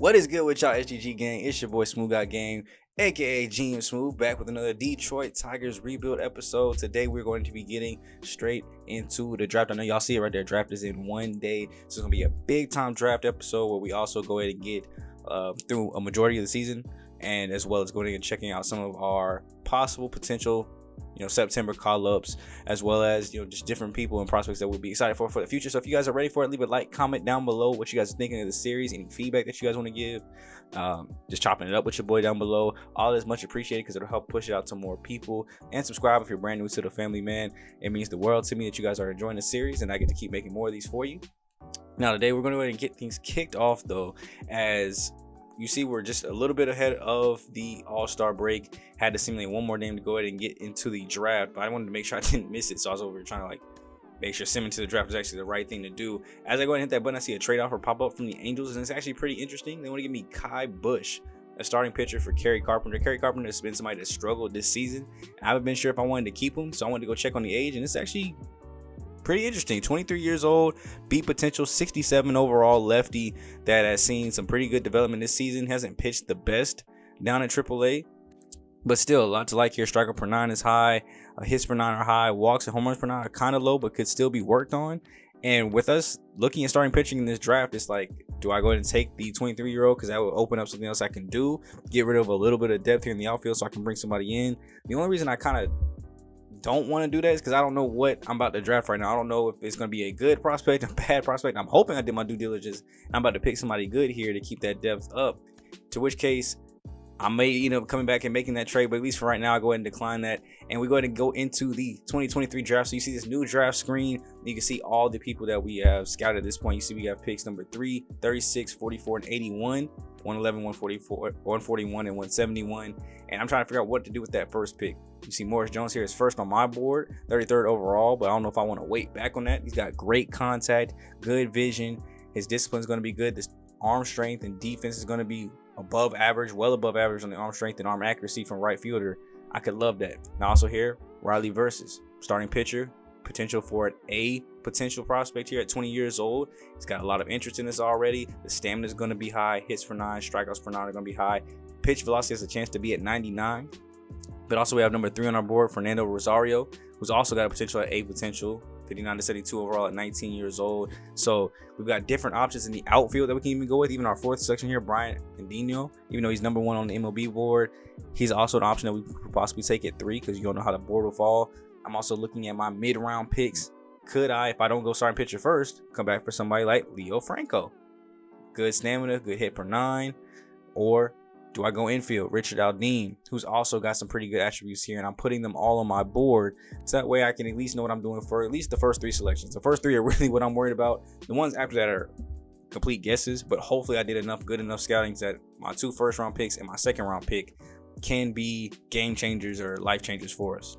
What is good with y'all, SGG gang? It's your boy SmooveGotGame, aka Gene Smooth, back with another Detroit Tigers rebuild episode. Today we're going to be getting straight into the draft. I know y'all see it right there. Draft is in one day, so it's gonna be a big time draft episode where we also go ahead and get through a majority of the season, and as well as going and checking out some of our possible potential September call-ups, as well as just different people and prospects that we'll be excited for the future. So if you guys are ready for it, leave a like, comment down below what you guys are thinking of the series, any feedback that you guys want to give, just chopping it up with your boy down below. All is much appreciated because it'll help push it out to more people. And subscribe if you're brand new to the family, man. It means the world to me that you guys are enjoying the series and I get to keep making more of these for you. Now today we're going to go ahead and get things kicked off, though, as you see, we're just a little bit ahead of the All-Star break. Had to simulate one more name to go ahead and get into the draft, but I wanted to make sure I didn't miss it, so I was over here trying to make sure simming to the draft was actually the right thing to do. As I go ahead and hit that button, I see a trade offer pop up from the Angels, and it's actually pretty interesting. They want to give me Kai Bush, a starting pitcher, for Kerry Carpenter. Kerry Carpenter has been somebody that struggled this season. I haven't been sure if I wanted to keep him, so I wanted to go check on the age, and it's actually pretty interesting. 23 years old, beat potential, 67 overall lefty that has seen some pretty good development this season. Hasn't pitched the best down at AAA, but still a lot to like here. Striker per 9 is high, hits per 9 are high, walks and home runs per 9 are kind of low, but could still be worked on. And with us looking at starting pitching in this draft, it's like, do I go ahead and take the 23-year-old because that will open up something else I can do, get rid of a little bit of depth here in the outfield so I can bring somebody in. The only reason I kind of don't want to do that is because I don't know what I'm about to draft right now. I don't know if it's going to be a good prospect, a bad prospect. I'm hoping I did my due diligence. I'm about to pick somebody good here to keep that depth up, to which case I may end up coming back and making that trade, but at least for right now, I'll go ahead and decline that. And we go ahead and go into the 2023 draft. So you see this new draft screen. You can see all the people that we have scouted at this point. You see we have picks number 3, 36, 44, and 81, 111, 144, 141, and 171. And I'm trying to figure out what to do with that first pick. You see Morris Jones here is first on my board, 33rd overall, but I don't know if I want to wait back on that. He's got great contact, good vision. His discipline is going to be good. This arm strength and defense is going to be above average, well above average on the arm strength and arm accuracy from right fielder. I could love that. Now also here, Riley Versus, starting pitcher, potential for an A potential prospect here at 20 years old. He's got a lot of interest in this already. The stamina is going to be high. Hits for 9, strikeouts for 9 are going to be high. Pitch velocity has a chance to be at 99. But also we have number 3 on our board, Fernando Rosario, who's also got a potential at A potential, 59 to 72 overall at 19 years old. So we've got different options in the outfield that we can even go with. Even our 4th selection here, Brian Andino, even though he's number 1 on the MLB board, he's also an option that we could possibly take at 3 because you don't know how the board will fall. I'm also looking at my mid-round picks. Could I, if I don't go starting pitcher first, come back for somebody like Leo Franco? Good stamina, good hit per 9. Or do I go infield, Richard Aldine, who's also got some pretty good attributes here, and I'm putting them all on my board so that way I can at least know what I'm doing for at least the first 3 selections. The first 3 are really what I'm worried about. The ones after that are complete guesses, but hopefully I did good enough scouting that my 2 first-round picks and my second-round pick can be game changers or life changers for us.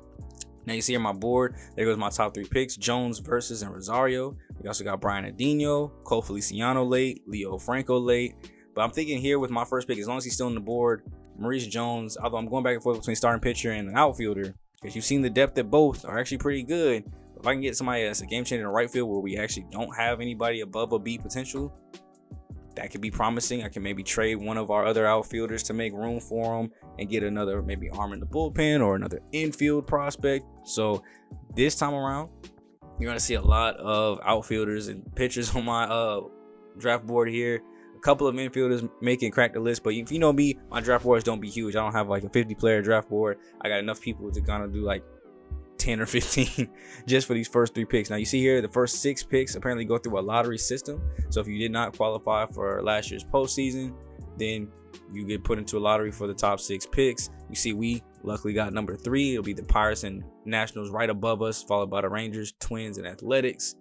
Now you see on my board, there goes my top 3 picks, Jones, Versus, and Rosario. We also got Brian Andino, Cole Feliciano late, Leo Franco late. But I'm thinking here with my first pick, as long as he's still on the board, Maurice Jones, although I'm going back and forth between starting pitcher and an outfielder, because you've seen the depth that both are actually pretty good. If I can get somebody that's a game changer in the right field where we actually don't have anybody above a B potential, that could be promising. I can maybe trade one of our other outfielders to make room for him and get another maybe arm in the bullpen or another infield prospect. So this time around, you're going to see a lot of outfielders and pitchers on my draft board here. Couple of infielders making crack the list, but if you know me, my draft boards don't be huge. I don't have like a 50-player draft board. I got enough people to kind of do like 10 or 15 just for these first 3 picks. Now you see here the first 6 picks apparently go through a lottery system, so if you did not qualify for last year's postseason, then you get put into a lottery for the top 6 picks. You see we luckily got number 3. It'll be the Pirates and Nationals right above us, followed by the Rangers, Twins, and Athletics.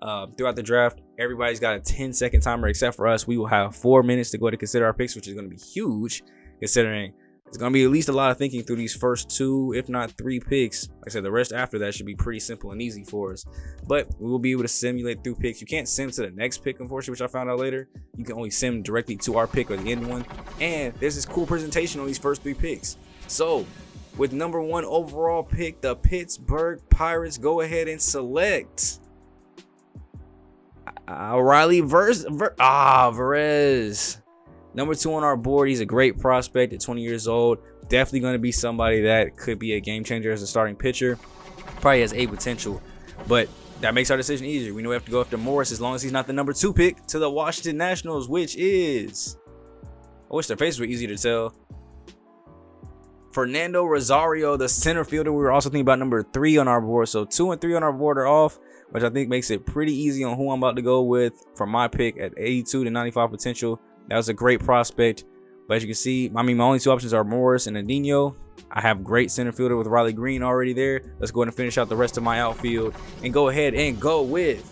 Throughout the draft, everybody's got a 10-second timer except for us. We will have 4 minutes to go to consider our picks, which is going to be huge, considering it's going to be at least a lot of thinking through these first 2, if not 3 picks. Like I said, the rest after that should be pretty simple and easy for us. But we will be able to simulate through picks. You can't sim to the next pick, unfortunately, which I found out later. You can only sim directly to our pick or the end one. And there's this cool presentation on these first 3 picks. So with number 1 overall pick, the Pittsburgh Pirates go ahead and select Riley Verez. Number 2 on our board, he's a great prospect at 20 years old. Definitely going to be somebody that could be a game changer as a starting pitcher. Probably has A potential, but that makes our decision easier. We know we have to go after Morris as long as he's not the number 2 pick to the Washington Nationals, which is, I wish their faces were easy to tell, Fernando Rosario, the center fielder. We were also thinking about number 3 on our board. So 2 and 3 on our board are off, which I think makes it pretty easy on who I'm about to go with for my pick at 82 to 95 potential. That was a great prospect. But as you can see, I mean, my only 2 options are Morris and Adinho. I have great center fielder with Riley Green already there. Let's go ahead and finish out the rest of my outfield and go ahead and go with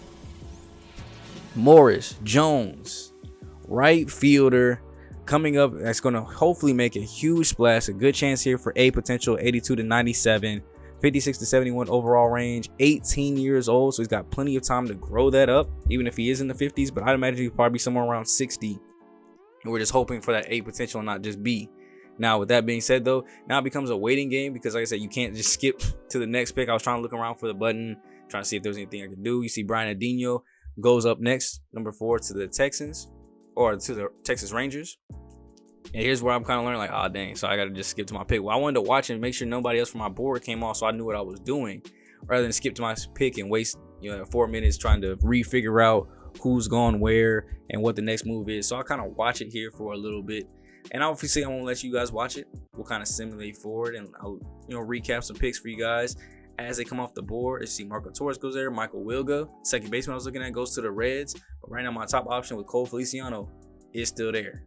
Morris Jones, right fielder. Coming up, that's going to hopefully make a huge splash. A good chance here for A potential, 82 to 97, 56 to 71 overall range, 18 years old. So he's got plenty of time to grow that up, even if he is in the 50s. But I'd imagine he'll probably be somewhere around 60. And we're just hoping for that A potential and not just B. Now, with that being said, though, now it becomes a waiting game because, like I said, you can't just skip to the next pick. I was trying to look around for the button, trying to see if there was anything I could do. You see Brian Adinho goes up next, number 4 to the Texans, or to the Texas Rangers. And here's where I'm kind of learning, like, oh, dang, so I got to just skip to my pick. Well, I wanted to watch and make sure nobody else from my board came off so I knew what I was doing, rather than skip to my pick and waste 4 minutes trying to refigure out who's gone where and what the next move is. So I kind of watch it here for a little bit. And obviously, I won't let you guys watch it. We'll kind of simulate forward, and I'll recap some picks for you guys as they come off the board. You see Marco Torres goes there. Michael Wilga, second baseman I was looking at, goes to the Reds. But right now, my top option with Cole Feliciano is still there.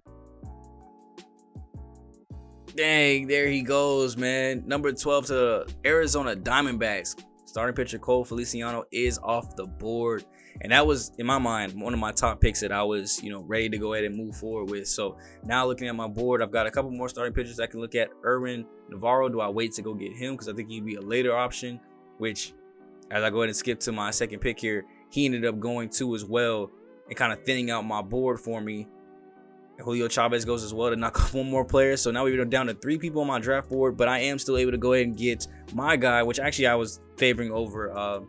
Dang, there he goes, man. Number 12 to the Arizona Diamondbacks. Starting pitcher Cole Feliciano is off the board. And that was, in my mind, one of my top picks that I was, ready to go ahead and move forward with. So now looking at my board, I've got a couple more starting pitchers I can look at. Erwin Navarro, do I wait to go get him? Because I think he'd be a later option, which, as I go ahead and skip to my second pick here, he ended up going to as well and kind of thinning out my board for me. Julio Chavez goes as well to knock off one more player. So now we're down to 3 people on my draft board, but I am still able to go ahead and get my guy, which actually I was favoring over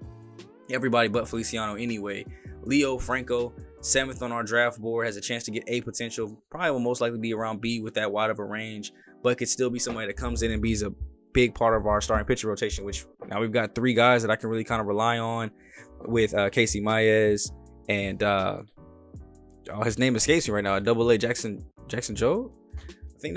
everybody but Feliciano anyway. Leo Franco, 7th on our draft board, has a chance to get A potential. Probably will most likely be around B with that wide of a range, but could still be somebody that comes in and be a big part of our starting pitcher rotation, which now we've got 3 guys that I can really kind of rely on with Casey Maez and his name escapes me right now. Double A Jackson Joe. I think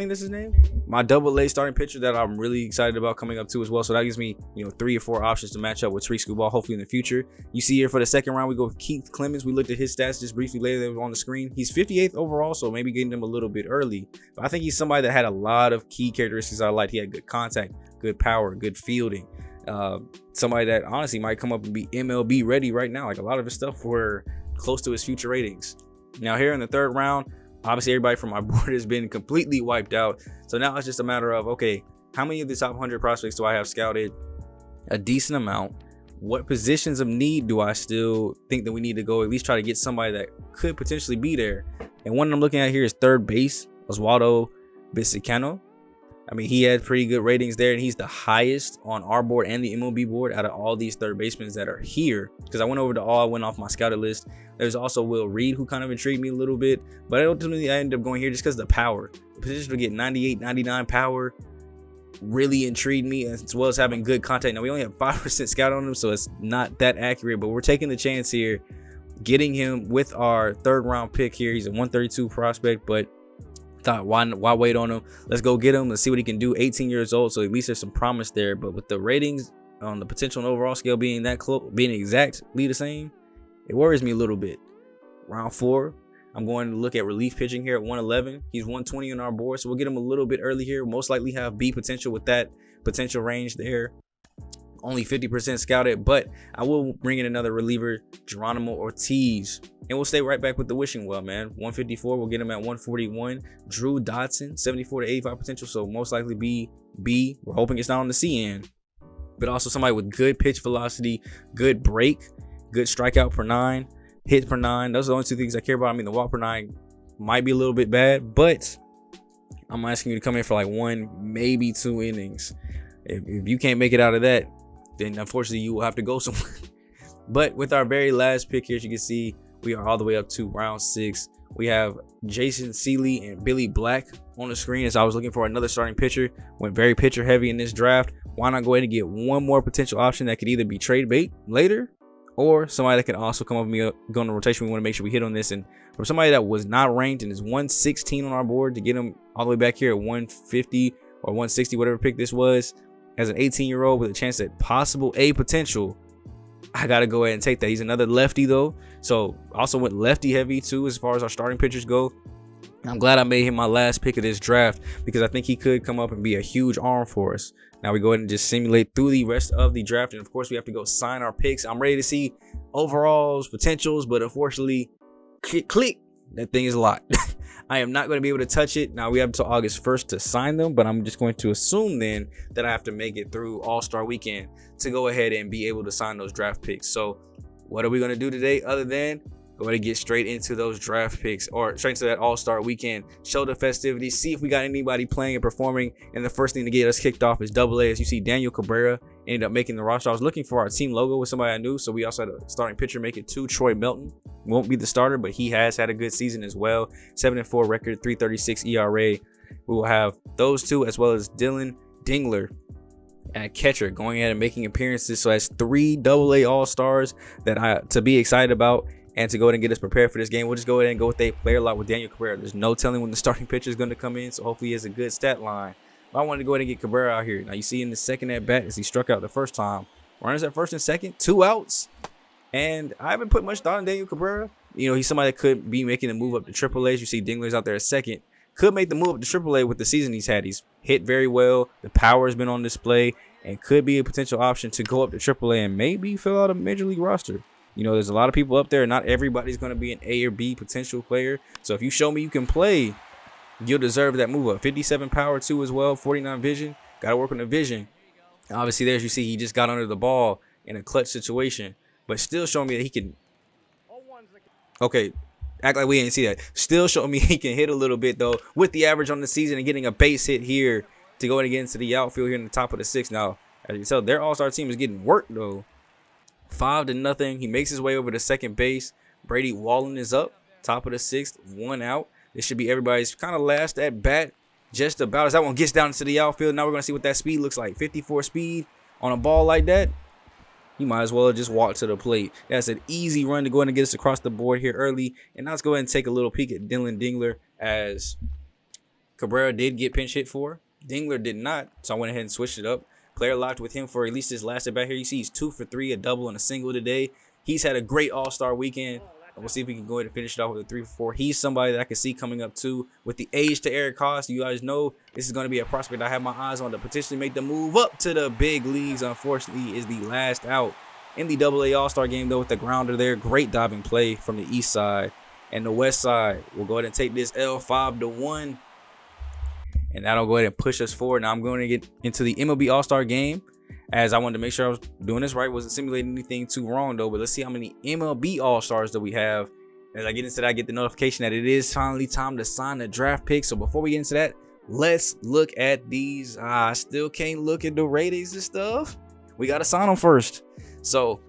that's his name. My double A starting pitcher that I'm really excited about coming up too as well. So that gives me 3 or 4 options to match up with Tariq Skubal hopefully in the future. You see here for the second round we go with Keith Clemens. We looked at his stats just briefly later. They were on the screen. He's 58th overall, so maybe getting him a little bit early. But I think he's somebody that had a lot of key characteristics I liked. He had good contact, good power, good fielding. Somebody that honestly might come up and be MLB ready right now. Like a lot of his stuff were close to his future ratings. Now here in the 3rd round, obviously everybody from my board has been completely wiped out. So now it's just a matter of, okay, how many of the top 100 prospects do I have scouted? A decent amount. What positions of need do I still think that we need to go at least try to get somebody that could potentially be there? And one I'm looking at here is 3rd base, Oswaldo Bisicano. I mean, he had pretty good ratings there, and he's the highest on our board and the MLB board out of all these 3rd basemen that are here. Because I went over to I went off my scouted list. There's also Will Reed, who kind of intrigued me a little bit, but ultimately I ended up going here just because of the power. The position to get 98, 99 power really intrigued me, as well as having good contact. Now, we only have 5% scout on him, so it's not that accurate, but we're taking the chance here, getting him with our 3rd round pick here. He's a 132 prospect, but thought, why wait on him? Let's go get him. Let's see what he can do. 18 years old, so at least there's some promise there. But with the ratings on the potential and overall scale being that close, being exactly the same, it worries me a little bit. Round 4, I'm going to look at relief pitching here at 111. He's 120 on our board, so we'll get him a little bit early here. Most likely have B potential with that potential range there. Only 50% scouted, but I will bring in another reliever, Geronimo Ortiz. And we'll stay right back with the wishing well, man. 154, we'll get him at 141. Drew Dodson, 74 to 85 potential, so most likely be B. We're hoping it's not on the C end. But also somebody with good pitch velocity, good break, good strikeout per 9, hit per 9. Those are the only 2 things I care about. I mean, the walk per 9 might be a little bit bad, but I'm asking you to come in for like 1, maybe 2 innings. If you can't make it out of that, then unfortunately you will have to go somewhere. But with our very last pick here, as you can see, we are all the way up to round 6. We have Jason Seeley and Billy Black on the screen as I was looking for another starting pitcher. Went very pitcher heavy in this draft. Why not go ahead and get one more potential option that could either be trade bait later or somebody that can also come up with me, go on the rotation. We want to make sure we hit on this. And for somebody that was not ranked and is 116 on our board, to get him all the way back here at 150 or 160, whatever pick this was, as an 18-year-old with a chance at possible A potential, I got to go ahead and take that. He's another lefty though. So also went lefty heavy too as far as our starting pitchers go. I'm glad I made him my last pick of this draft because I think he could come up and be a huge arm for us. Now we go ahead and just simulate through the rest of the draft. And of course we have to go sign our picks. I'm ready to see overalls, potentials, but unfortunately, click, that thing is locked. I am not going to be able to touch it. Now we have until August 1st to sign them, but I'm just going to assume then that I have to make it through All-Star Weekend to go ahead and be able to sign those draft picks. So what are we going to do today other than go ahead and get straight into those draft picks, or straight into that All-Star Weekend, show the festivities, see if we got anybody playing and performing. And the first thing to get us kicked off is Double-A. As you see, Daniel Cabrera ended up making the roster. I was looking for our team logo with somebody I knew, so we also had a starting pitcher make it to Troy Melton. Won't be the starter, but he has had a good season as well. 7-4 record, 3.36 ERA. We will have those two as well as Dylan Dingler at catcher going ahead and making appearances. So that's 3 Double-A All-Stars that to be excited about. And to go ahead and get us prepared for this game, we'll just go ahead and go with a player lot with Daniel Cabrera. There's no telling when the starting pitcher is going to come in, so hopefully he has a good stat line. But I wanted to go ahead and get Cabrera out here. Now you see in the second at bat as he struck out the first time. Runners at first and second, 2 outs. And I haven't put much thought in Daniel Cabrera. You know, he's somebody that could be making the move up to AAA. As you see Dingler's out there at second. Could make the move up to AAA with the season he's had. He's hit very well. The power has been on display and could be a potential option to go up to AAA and maybe fill out a major league roster. You know, there's a lot of people up there. Not everybody's going to be an A or B potential player. So if you show me you can play, you'll deserve that move up. 57 power too as well. 49 vision. Got to work on the vision. Obviously, there as you see, he just got under the ball in a clutch situation. But still showing me that he can. Okay, act like we didn't see that. Still showing me he can hit a little bit, though, with the average on the season and getting a base hit here to go in again into the outfield here in the top of the 6th. Now, as you can tell, their all-star team is getting worked, though. 5-0. He makes his way over to second base. Brady Wallen is up, top of the 6th, 1 out. This should be everybody's kind of last at bat, just about. As that one gets down into the outfield, now we're going to see what that speed looks like. 54 speed on a ball like that. You might as well just walk to the plate. That's an easy run to go in and get us across the board here early. And now let's go ahead and take a little peek at Dylan Dingler, as Cabrera did get pinch hit for. Dingler did not, so I went ahead and switched it up. Player locked with him for at least his last at bat here. You see he's 2 for 3, a double and a single today. He's had a great all-star weekend. We'll see if we can go ahead and finish it off with a 3 for 4. He's somebody that I can see coming up too. With the age to Eric Haas, you guys know this is going to be a prospect I have my eyes on to potentially make the move up to the big leagues. Unfortunately, is the last out in the Double-A All-Star game though with the grounder there. Great diving play from the east side and the west side. We'll go ahead and take this L 5-1. And that'll go ahead and push us forward. Now I'm going to get into the MLB All-Star game, as I wanted to make sure I was doing this right. Wasn't simulating anything too wrong though. But let's see how many MLB All-Stars that we have. As I get into that, I get the notification that it is finally time to sign the draft pick. So before we get into that, let's look at these. I still can't look at the ratings and stuff. We got to sign them first. So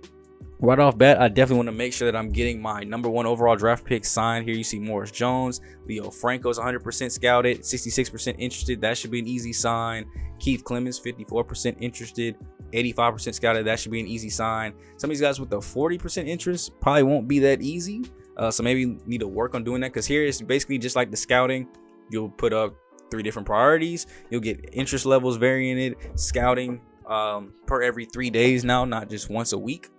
right off bat, I definitely want to make sure that I'm getting my #1 overall draft pick signed. Here you see Morris Jones. Leo Franco's 100% scouted, 66% interested. That should be an easy sign. Keith Clemens, 54% interested, 85% scouted. That should be an easy sign. Some of these guys with the 40% interest probably won't be that easy. So maybe need to work on doing that, because here it's basically just like the scouting. You'll put up 3 different priorities. You'll get interest levels varying it. Scouting per every 3 days now, not just once a week.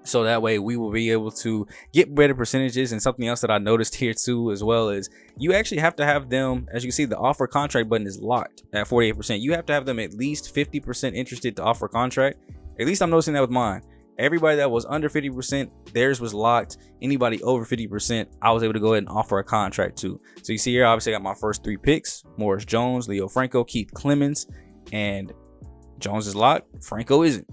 So that way we will be able to get better percentages. And something else that I noticed here too as well is you actually have to have them, as you can see, the offer contract button is locked at 48%. You have to have them at least 50% interested to offer contract. At least I'm noticing that with mine. Everybody that was under 50%, theirs was locked. Anybody over 50%, I was able to go ahead and offer a contract to. So you see here, obviously I got my first 3 picks: Morris Jones, Leo Franco, Keith Clemens, and Jones is locked. Franco isn't.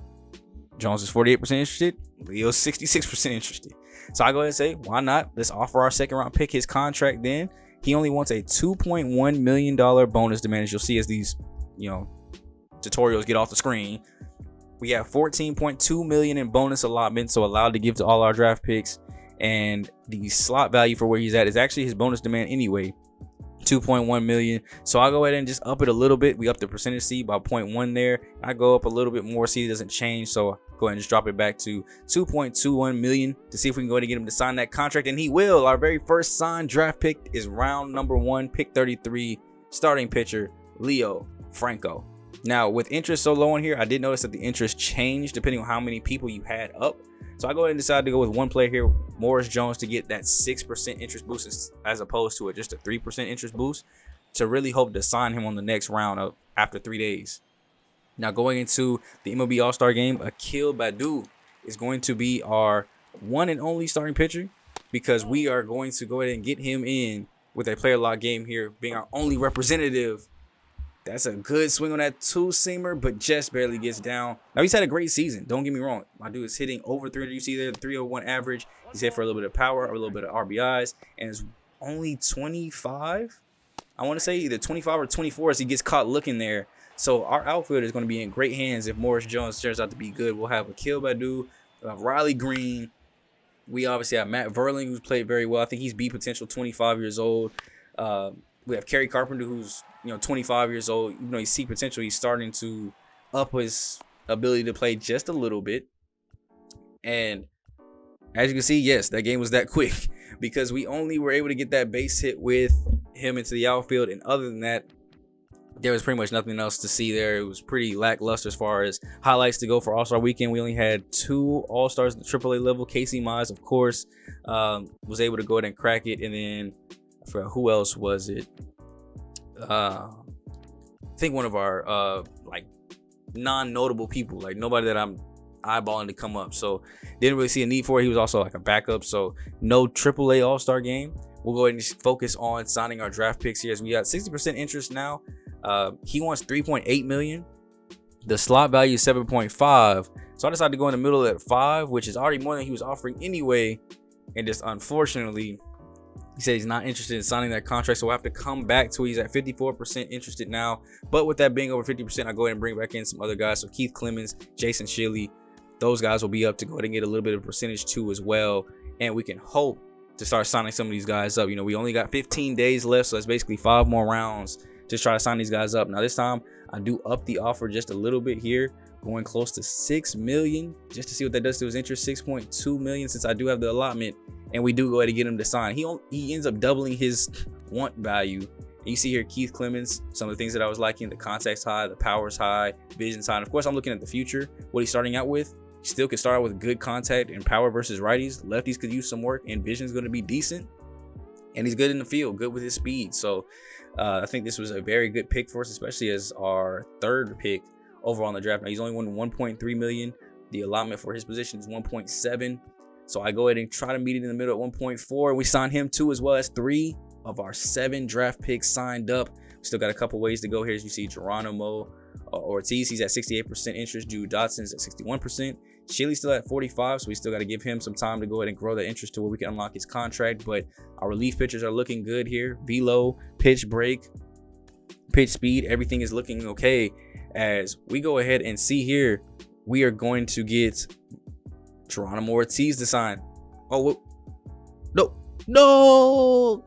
Jones is 48% interested. Leo's 66% interested. So I go ahead and say, why not? Let's offer our 2nd round pick his contract then. He only wants a $2.1 million bonus demand, as you'll see as these, tutorials get off the screen. We have $14.2 million in bonus allotment, so allowed to give to all our draft picks. and the slot value for where he's at is actually his bonus demand anyway, 2.1 million. So I'll go ahead and just up it a little bit. We up the percentage C by 0.1 there. I go up a little bit more. See, it doesn't change, so I'll go ahead and just drop it back to 2.21 million to see if we can go ahead and get him to sign that contract, and he will. Our very first signed draft pick is round number 1, pick 33, starting pitcher Leo Franco. Now, with interest so low in here, I did notice that the interest changed depending on how many people you had up. So I go ahead and decide to go with one player here, Morris Jones, to get that 6% interest boost as opposed to just a 3% interest boost, to really hope to sign him on the next round of after 3 days. Now, going into the MLB All-Star game, Akil Baddoo is going to be our one and only starting pitcher, because we are going to go ahead and get him in with a player lock game here, being our only representative. That's a good swing on that two-seamer, but just barely gets down. Now, he's had a great season. Don't get me wrong. My dude is hitting over 300. You see there, the 301 average. He's hit for a little bit of power, a little bit of RBIs, and it's only 25. I want to say either 25 or 24 as he gets caught looking there. So our outfield is going to be in great hands if Morris Jones turns out to be good. We'll have Akil Baddoo, Riley Green. We obviously have Matt Verling, who's played very well. I think he's B potential, 25 years old. We have Kerry Carpenter, who's 25 years old. Even though he's C potential, he's starting to up his ability to play just a little bit. And as you can see, yes, that game was that quick because we only were able to get that base hit with him into the outfield. And other than that, there was pretty much nothing else to see there. It was pretty lackluster as far as highlights to go for All-Star Weekend. We only had 2 All-Stars at the AAA level. Casey Mize, of course, was able to go ahead and crack it. And then I forgot who else was it. I think one of our like non-notable people, like nobody that I'm eyeballing to come up. So didn't really see a need for it. He was also like a backup. So no AAA All-Star game. We'll go ahead and just focus on signing our draft picks here as we got 60% interest now. He wants 3.8 million. The slot value is 7.5. So I decided to go in the middle at 5, which is already more than he was offering anyway. And just unfortunately, he said he's not interested in signing that contract. So we'll have to come back to he's at 54% interested now. But with that being over 50%, I go ahead and bring back in some other guys. So Keith Clemens, Jason Shilley, those guys will be up to go ahead and get a little bit of percentage too as well. And we can hope to start signing some of these guys up. We only got 15 days left. So that's basically 5 more rounds to try to sign these guys up. Now this time I do up the offer just a little bit here, going close to 6 million just to see what that does to his interest. 6.2 million since I do have the allotment, and we do go ahead and get him to sign. He ends up doubling his want value. And you see here Keith Clemens, some of the things that I was liking: the contact's high, the power's high, vision's high. And of course I'm looking at the future, what he's starting out with. He still could start out with good contact and power versus righties. Lefties could use some work, and vision's going to be decent, and he's good in the field, good with his speed. So I think this was a very good pick for us, especially as our 3rd pick overall in the draft. Now he's only won 1.3 million. The allotment for his position is 1.7. So I go ahead and try to meet it in the middle at 1.4. We signed him too, as well as 3 of our 7 draft picks signed up. We still got a couple ways to go here. As you see, Geronimo Ortiz, he's at 68% interest. Jude Dotson's at 61%. Shilley's still at 45, so we still got to give him some time to go ahead and grow that interest to where we can unlock his contract. But our relief pitchers are looking good here. Velo, pitch break, pitch speed, everything is looking okay. As we go ahead and see here, we are going to get Geronimo Ortiz to sign. Oh, no.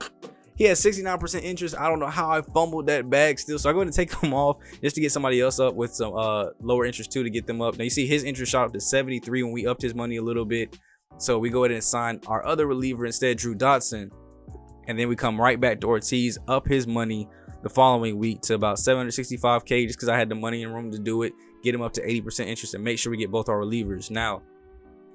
He has 69% interest. I don't know how I fumbled that bag still. So I'm going to take him off just to get somebody else up with some lower interest too, to get them up. Now you see his interest shot up to 73 when we upped his money a little bit. So we go ahead and sign our other reliever instead, Drew Dotson. And then we come right back to Ortiz, up his money the following week to about 765K, just because I had the money and room to do it. Get him up to 80% interest and make sure we get both our relievers. Now,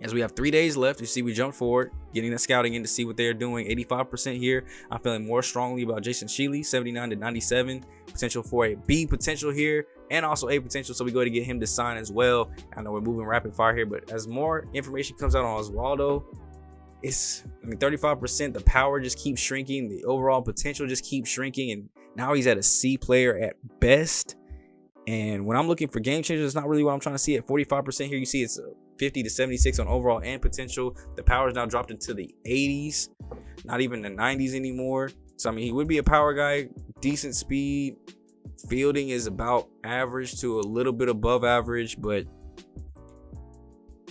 as we have 3 days left, you see we jumped forward, getting the scouting in to see what they're doing. 85% here. I'm feeling more strongly about Jason Shilley, 79 to 97. Potential for a B potential here, and also A potential. So we go to get him to sign as well. I know we're moving rapid fire here, but as more information comes out on Oswaldo, it's 35%. The power just keeps shrinking. The overall potential just keeps shrinking. And now he's at a C player at best. And when I'm looking for game changers, it's not really what I'm trying to see. At 45% here, you see it's 50 to 76 on overall and potential. The power is now dropped into the 80s, not even the 90s anymore. So I mean, he would be a power guy, decent speed. Fielding is about average to a little bit above average, but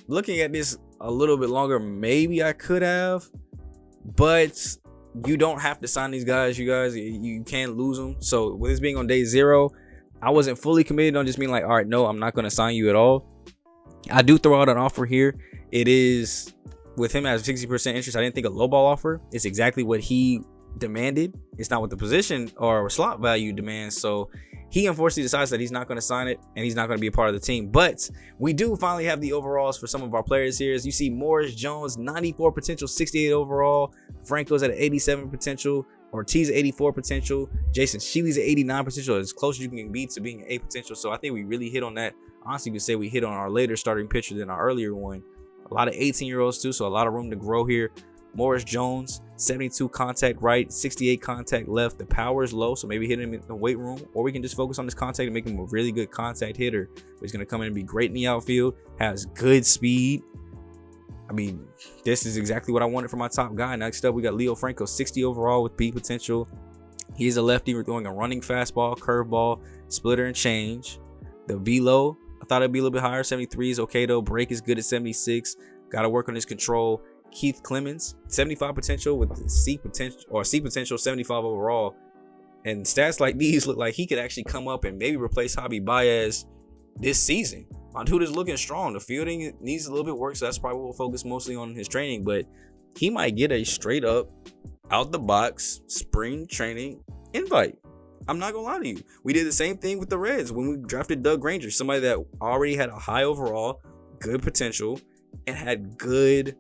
looking at this a little bit longer, maybe I could have. but you don't have to sign these guys. You can't lose them. So with this being on day 0, I wasn't fully committed on just being like, all right, no, I'm not going to sign you at all. I do throw out an offer here. It is with him as 60% interest. I didn't think a lowball offer. It's exactly what he demanded. It's not what the position or slot value demands. So he unfortunately decides that he's not going to sign it and he's not going to be a part of the team. But we do finally have the overalls for some of our players here. As you see, Morris Jones, 94 potential, 68 overall. Franco's at an 87 potential. Ortiz at 84 potential. Jason Sheely's at 89 potential. As close as you can be to being an 8 potential. So I think we really hit on that. Honestly, you could say we hit on our later starting pitcher than our earlier one. A lot of 18-year-olds too, so a lot of room to grow here. Morris Jones, 72 contact right, 68 contact left. The power is low, so maybe hit him in the weight room, or we can just focus on this contact and make him a really good contact hitter. He's going to come in and be great in the outfield, has good speed. I mean, this is exactly what I wanted for my top guy. Next up, we got Leo Franco, 60 overall with B potential. He's a lefty. We're throwing a running fastball, curveball, splitter, and change. The velo, I thought it'd be a little bit higher. 73 is okay though. Break is good at 76. Got to work on his control. Keith Clemens, 75 potential with C potential, 75 overall. And stats like these look like he could actually come up and maybe replace Javi Baez this season. My dude is looking strong. The fielding needs a little bit work, so that's probably what we'll focus mostly on in his training. But he might get a straight up, out the box spring training invite. I'm not gonna lie to you. We did the same thing with the Reds when we drafted Doug Granger, somebody that already had a high overall, good potential, and had good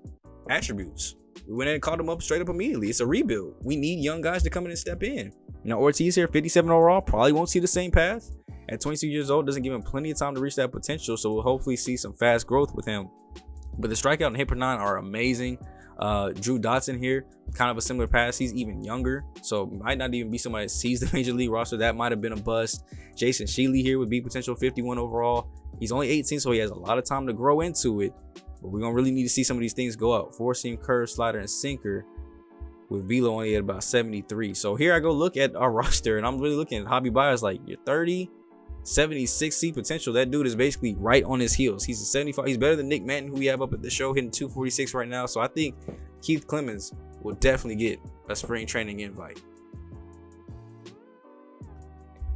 attributes. We went in and called him up straight up immediately. It's a rebuild. We need young guys to come in and step in. Now Ortiz here, 57 overall, probably won't see the same path. At 22 years old, doesn't give him plenty of time to reach that potential, so we'll hopefully see some fast growth with him. But the strikeout and hit per 9 are amazing. Drew Dotson here, kind of a similar pass. He's even younger, so might not even be somebody that sees the major league roster. That might have been a bust. Jason Sheely here with B potential, 51 overall. He's only 18, so he has a lot of time to grow into it. But we're gonna really need to see some of these things go out. 4-seam, curve, slider, and sinker. With velo only at about 73. So here I go look at our roster, and I'm really looking at Javi Baez like, you're 30, 76 C potential. That dude is basically right on his heels. He's a 75. He's better than Nick Manton, who we have up at the show, hitting 246 right now. So I think Keith Clemens will definitely get a spring training invite.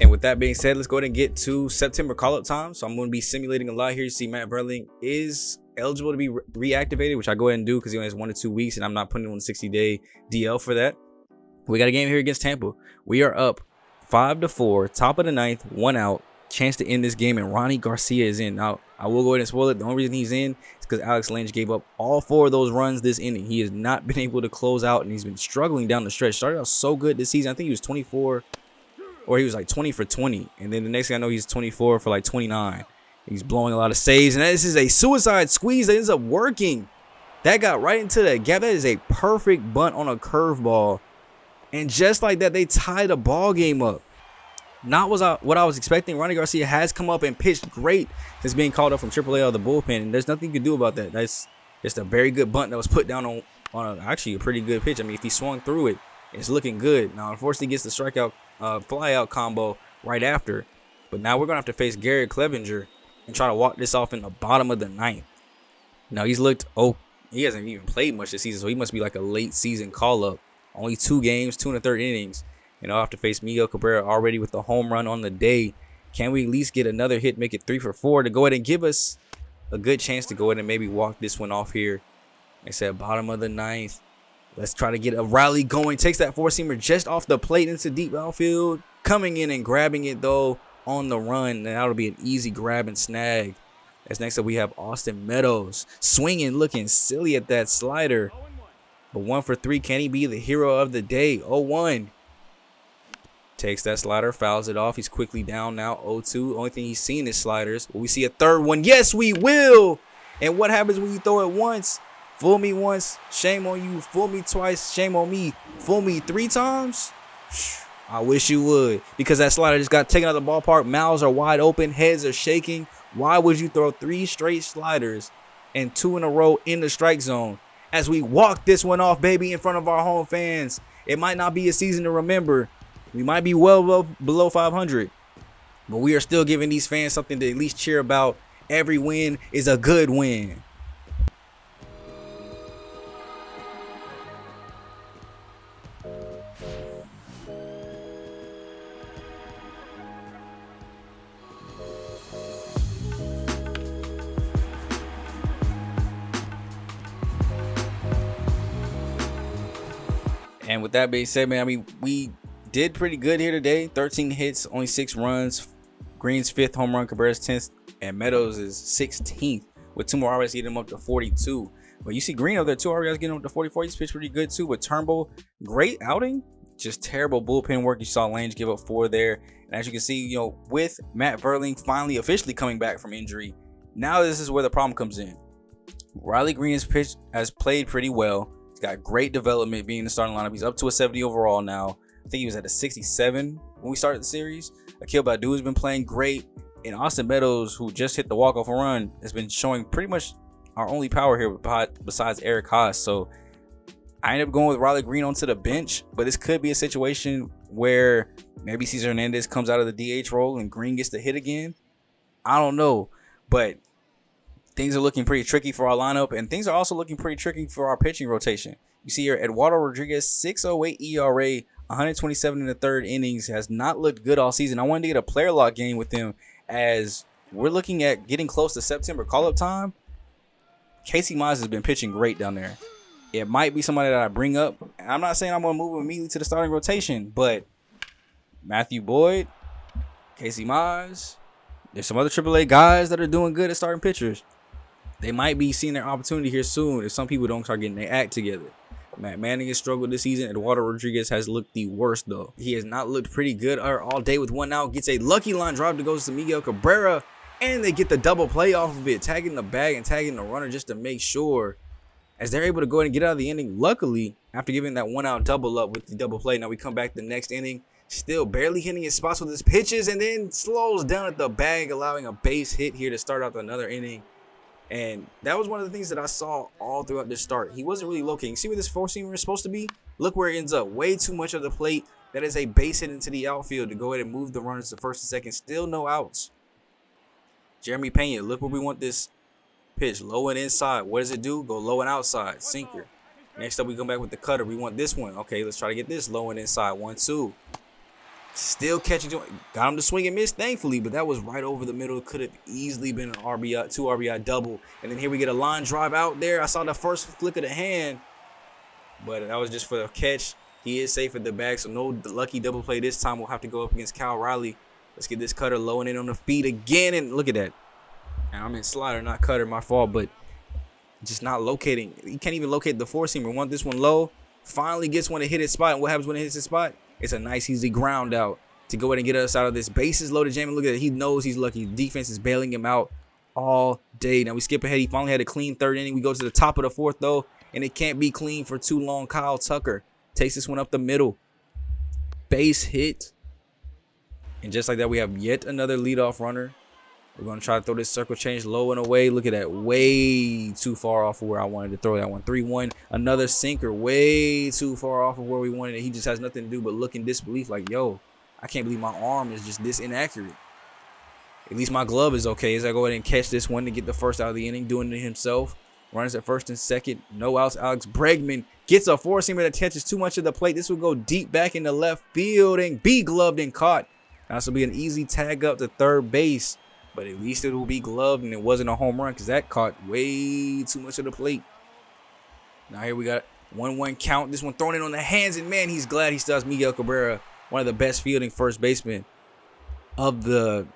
And with that being said, let's go ahead and get to September call-up time. So I'm going to be simulating a lot here. You see Matt Berling is eligible to be reactivated, which I go ahead and do because he only has 1 to 2 weeks, and I'm not putting him on a 60-day DL for that. We got a game here against Tampa. We are up 5-4, top of the 9th, 1 out. Chance to end this game, and Ronnie Garcia is in. Now, I will go ahead and spoil it. The only reason he's in is because Alex Lynch gave up all 4 of those runs this inning. He has not been able to close out, and he's been struggling down the stretch. Started out so good this season. I think he was 24, or he was like 20 for 20. And then the next thing I know, he's 24 for like 29. He's blowing a lot of saves, and this is a suicide squeeze that ends up working. That got right into the gap. That is a perfect bunt on a curveball. And just like that, they tied the ball game up. Not what I was expecting. Ronnie Garcia has come up and pitched great since being called up from AAA out of the bullpen, and there's nothing you can do about that. That's just a very good bunt that was put down on actually a pretty good pitch. I mean, if he swung through it, it's looking good. Now, unfortunately, he gets the strikeout, fly-out combo right after. But now we're going to have to face Garrett Clevenger and try to walk this off in the bottom of the 9th. Now, he's looked, he hasn't even played much this season, so he must be like a late season call-up. Only 2 games, 2 1/3 innings. And I'll have to face Miguel Cabrera already with the home run on the day. Can we at least get another hit, make it 3 for 4 to go ahead and give us a good chance to go ahead and maybe walk this one off here? Like I said, bottom of the 9th. Let's try to get a rally going. Takes that 4-seamer just off the plate into deep outfield. Coming in and grabbing it, though, on the run. And that'll be an easy grab and snag. As next up, we have Austin Meadows. Swinging, looking silly at that slider. But 1 for 3. Can he be the hero of the day? 0-1. Takes that slider, fouls it off. He's quickly down now, 0-2. Only thing he's seen is sliders. Will we see a third one? Yes, we will. And what happens when you throw it once? Fool me once, shame on you. Fool me twice, shame on me. Fool me 3 times? I wish you would. Because that slider just got taken out of the ballpark. Mouths are wide open. Heads are shaking. Why would you throw 3 straight sliders and 2 in a row in the strike zone? As we walk this one off, baby, in front of our home fans. It might not be a season to remember. We might be well below 500, but we are still giving these fans something to at least cheer about. Every win is a good win. And with that being said, man, I mean, we did pretty good here today. 13 hits, only 6 runs. Green's 5th home run, Cabrera's 10th, and Meadows is 16th with 2 more RBIs, getting him up to 42. But you see Green up there, 2 RBIs, getting him up to 44. He's pitched pretty good too. But Turnbull, great outing, just terrible bullpen work. You saw Lange give up 4 there. And as you can see, you know, with Matt Verling finally officially coming back from injury, now this is where the problem comes in. Riley Green has played pretty well. He's got great development being in the starting lineup. He's up to a 70 overall now. I think he was at a 67 when we started the series. Akil Baddoo has been playing great. And Austin Meadows, who just hit the walk-off run, has been showing pretty much our only power here besides Eric Haas. So I ended up going with Riley Green onto the bench. But this could be a situation where maybe Cesar Hernandez comes out of the DH role and Green gets the hit again. I don't know. But things are looking pretty tricky for our lineup. And things are also looking pretty tricky for our pitching rotation. You see here, Eduardo Rodriguez, 6.08 ERA, 127 in the 3rd innings, has not looked good all season. I wanted to get a player lock game with him as we're looking at getting close to September call-up time. Casey Mize has been pitching great down there. It might be somebody that I bring up. And I'm not saying I'm going to move him immediately to the starting rotation, but Matthew Boyd, Casey Mize, there's some other AAA guys that are doing good at starting pitchers. They might be seeing their opportunity here soon if some people don't start getting their act together. Matt Manning has struggled this season. Eduardo Rodriguez has looked the worst, though. He has not looked pretty good all day with 1 out. Gets a lucky line drive to go to Miguel Cabrera, and they get the double play off of it, tagging the bag and tagging the runner just to make sure as they're able to go ahead and get out of the inning. Luckily, after giving that 1 out double up with the double play, now we come back the next inning, still barely hitting his spots with his pitches, and then slows down at the bag, allowing a base hit here to start out another inning. And that was one of the things that I saw all throughout this start. He wasn't really locating. See where this 4-seamer is supposed to be? Look where it ends up. Way too much of the plate. That is a base hit into the outfield to go ahead and move the runners to first and second. Still no outs. Jeremy Pena, look where we want this pitch. Low and inside. What does it do? Go low and outside. Sinker. Next up, we come back with the cutter. We want this one. Okay, let's try to get this low and inside. 1-2. Still catching. Got him to swing and miss, thankfully, but that was right over the middle. Could have easily been an RBI, 2 RBI double. And then here we get a line drive out there. I saw the first flick of the hand, but that was just for the catch. He is safe at the bag, so no lucky double play this time. We'll have to go up against Cal Riley. Let's get this cutter low and in on the feet again. And look at that. Now, I'm in slider, not cutter, my fault, but just not locating. He can't even locate the 4-seamer. Want this one low. Finally gets one to hit his spot. And what happens when it hits his spot? It's a nice, easy ground out to go ahead and get us out of this. Bases loaded, Jamie. Look at it. He knows he's lucky. Defense is bailing him out all day. Now we skip ahead. He finally had a clean 3rd inning. We go to the top of the 4th, though, and it can't be clean for too long. Kyle Tucker takes this one up the middle. Base hit. And just like that, we have yet another leadoff runner. We're going to try to throw this circle change low and away. Look at that. Way too far off of where I wanted to throw that one. 3-1. Another sinker. Way too far off of where we wanted it. He just has nothing to do but look in disbelief like, yo, I can't believe my arm is just this inaccurate. At least my glove is okay as I go ahead and catch this one to get the first out of the inning. Doing it himself. Runners at first and second. No outs. Alex Bregman gets a 4-seamer that catches too much of the plate. This will go deep back into left field and be gloved and caught. Now this will be an easy tag up to 3rd base. But at least it will be gloved and it wasn't a home run because that caught way too much of the plate. Now here we got 1-1 count. This one thrown in on the hands, and man, he's glad he still has Miguel Cabrera, one of the best fielding first basemen of the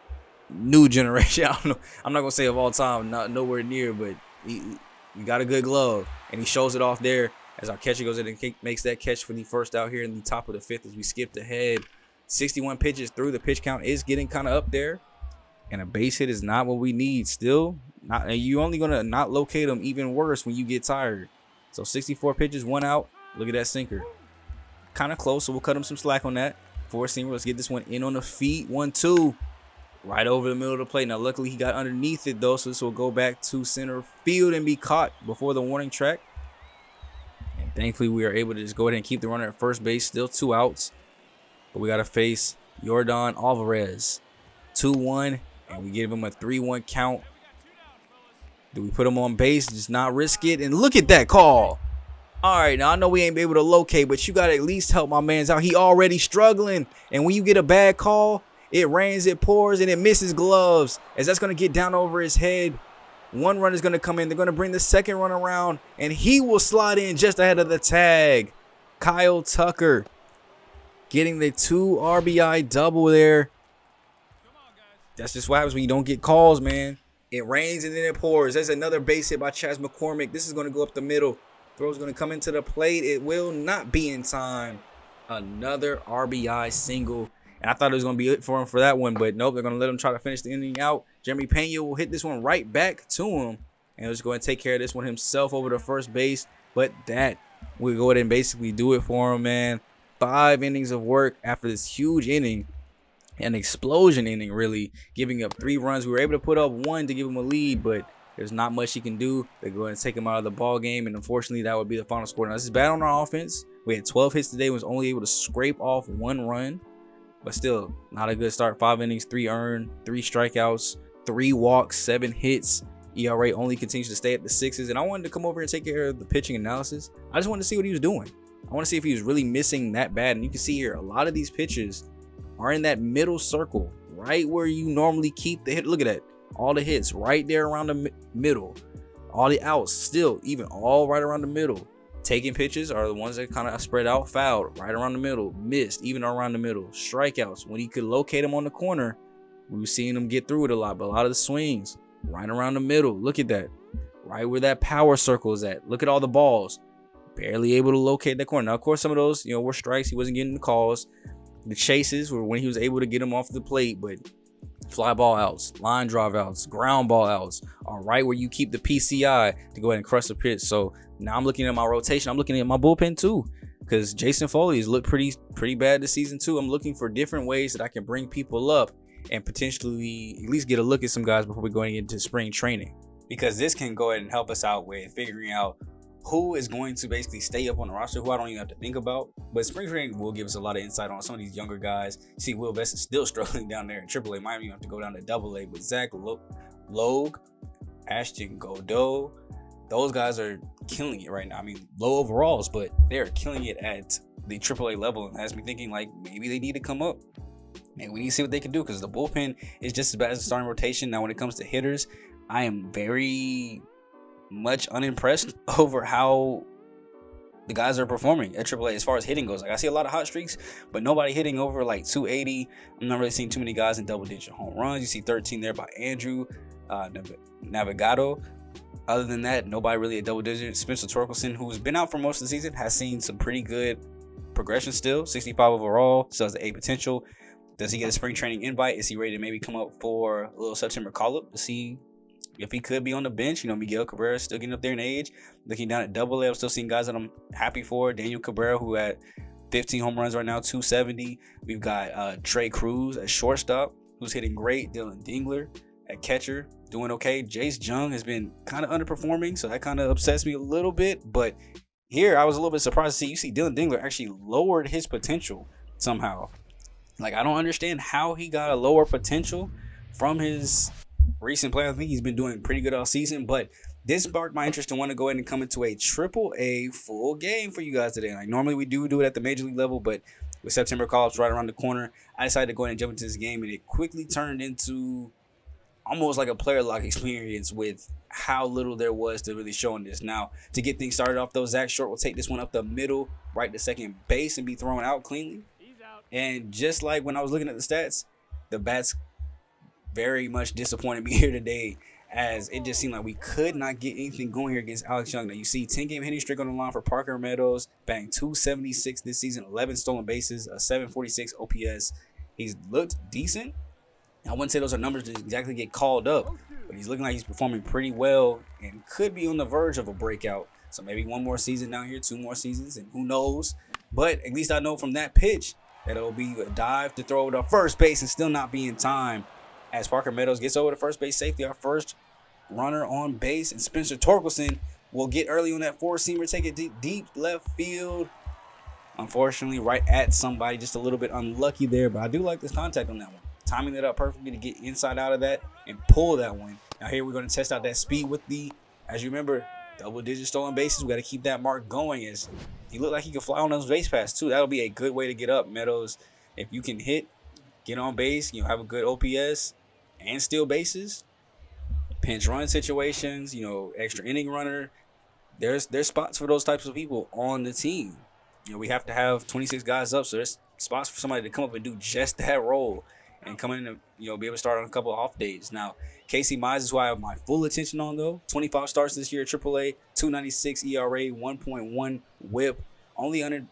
new generation. I don't know. I'm not gonna say of all time, not nowhere near, but he got a good glove and he shows it off there as our catcher goes in and makes that catch for the first out here in the top of the 5th as we skipped ahead. 61 pitches through. The pitch count is getting kind of up there. And a base hit is not what we need still. And you're only going to not locate them even worse when you get tired. So 64 pitches, 1 out. Look at that sinker. Kind of close, so we'll cut him some slack on that. 4-seamer, let's get this one in on the feet. 1-2. Right over the middle of the plate. Now, luckily, he got underneath it, though, so this will go back to center field and be caught before the warning track. And thankfully, we are able to just go ahead and keep the runner at first base. Still 2 outs. But we got to face Yordan Alvarez. 2-1. And we give him a 3-1 count. Do we put him on base? Just not risk it. And look at that call. All right, now I know we ain't able to locate, but you got to at least help my man's out. He already struggling. And when you get a bad call, it rains, it pours, and it misses gloves. As that's going to get down over his head. 1 run is going to come in. They're going to bring the 2nd run around. And he will slide in just ahead of the tag. Kyle Tucker getting the 2 RBI double there. That's just what happens when you don't get calls, man. It rains and then it pours. There's another base hit by Chas McCormick. This is going to go up the middle. Throw's going to come into the plate. It will not be in time. Another RBI single. And I thought it was going to be it for him for that one, but nope, they're going to let him try to finish the inning out. Jeremy Pena will hit this one right back to him. And he's going to take care of this one himself over to first base. But that will go ahead and basically do it for him, man. 5 innings of work after this huge inning. An explosion inning, really, giving up 3 runs. We were able to put up 1 to give him a lead, but there's not much he can do. They go ahead and take him out of the ball game, and unfortunately, that would be the final score. Now, this is bad on our offense. We had 12 hits today, was only able to scrape off 1 run, but still not a good start. 5 innings, 3 earned, 3 strikeouts, 3 walks, 7 hits. ERA only continues to stay at the 6s, and I wanted to come over and take care of the pitching analysis. I just wanted to see what he was doing. I want to see if he was really missing that bad, and you can see here a lot of these pitches are in that middle circle, right where you normally keep the hit. Look at that. All the hits right there around the middle. All the outs still even all right around the middle. Taking pitches are the ones that kind of spread out, fouled right around the middle, missed even around the middle. Strikeouts, when he could locate them on the corner, we were seeing him get through it a lot, but a lot of the swings right around the middle. Look at that. Right where that power circle is at. Look at all the balls. Barely able to locate that corner. Now, of course, some of those, were strikes. He wasn't getting the calls. The chases were when he was able to get him off the plate, but fly ball outs, line drive outs, ground ball outs are right where you keep the PCI to go ahead and crush the pitch. So now I'm looking at my rotation. I'm looking at my bullpen too, because Jason Foley has looked pretty bad this season too. I'm looking for different ways that I can bring people up and potentially at least get a look at some guys before we're going into spring training, because this can go ahead and help us out with figuring out who is going to basically stay up on the roster, who I don't even have to think about. But spring training will give us a lot of insight on some of these younger guys. See, Will Vest is still struggling down there in AAA. Might even have to go down to AA. But Zach Logue, Ashton Godot, those guys are killing it right now. I mean, low overalls, but they're killing it at the AAA level. And has me thinking, like, maybe they need to come up. And we need to see what they can do, because the bullpen is just as bad as the starting rotation. Now, when it comes to hitters, I am very much unimpressed over how the guys are performing at AAA as far as hitting goes. Like, I see a lot of hot streaks, but nobody hitting over like 280. I'm not really seeing too many guys in double-digit home runs. You see 13 there by Andrew Navigado. Other than that, nobody really at double-digit. Spencer Torkelson, who's been out for most of the season, has seen some pretty good progression still. 65 overall, still has the A potential. Does he get a spring training invite? Is he ready to maybe come up for a little September call-up to see if he could be on the bench? Miguel Cabrera still getting up there in age. Looking down at AA, I'm still seeing guys that I'm happy for. Daniel Cabrera, who had 15 home runs right now, 270. We've got Trey Cruz at shortstop, who's hitting great. Dylan Dingler at catcher, doing okay. Jace Jung has been kind of underperforming, so that kind of upsets me a little bit. But here, I was a little bit surprised to see Dylan Dingler actually lowered his potential somehow. Like, I don't understand how he got a lower potential from his recent play. I think he's been doing pretty good all season, but this sparked my interest and want to go ahead and come into a AAA full game for you guys today. Like, normally we do it at the major league level, but with September call-ups right around the corner, I decided to go ahead and jump into this game, and it quickly turned into almost like a player lock experience with how little there was to really show in this. Now, to get things started off though, Zach Short will take this one up the middle, right to second base, and be thrown out cleanly. And just like when I was looking at the stats, the bats very much disappointed me here today, as it just seemed like we could not get anything going here against Alex Young. Now, you see 10-game hitting streak on the line for Parker Meadows, batting .276 this season, 11 stolen bases, a .746 OPS. He's looked decent. I wouldn't say those are numbers to exactly get called up, but he's looking like he's performing pretty well and could be on the verge of a breakout. So maybe one more season down here, 2 more seasons, and who knows. But at least I know from that pitch that it'll be a dive to throw to first base and still not be in time, as Parker Meadows gets over to first base safely, our first runner on base. And Spencer Torkelson will get early on that four-seamer, take it deep left field. Unfortunately, right at somebody, just a little bit unlucky there, but I do like this contact on that one. Timing it up perfectly to get inside out of that and pull that one. Now here we're going to test out that speed with the, as you remember, double-digit stolen bases. We got to keep that mark going, as he looked like he could fly on those base paths too. That'll be a good way to get up, Meadows. If you can hit, get on base, have a good OPS and steal bases, pinch run situations, extra inning runner. There's spots for those types of people on the team. we have to have 26 guys up, so there's spots for somebody to come up and do just that role and come in and be able to start on a couple of off days. Now, Casey Mize is who I have my full attention on though. 25 starts this year at AAA, 2.96 ERA, 1.1 WHIP, only under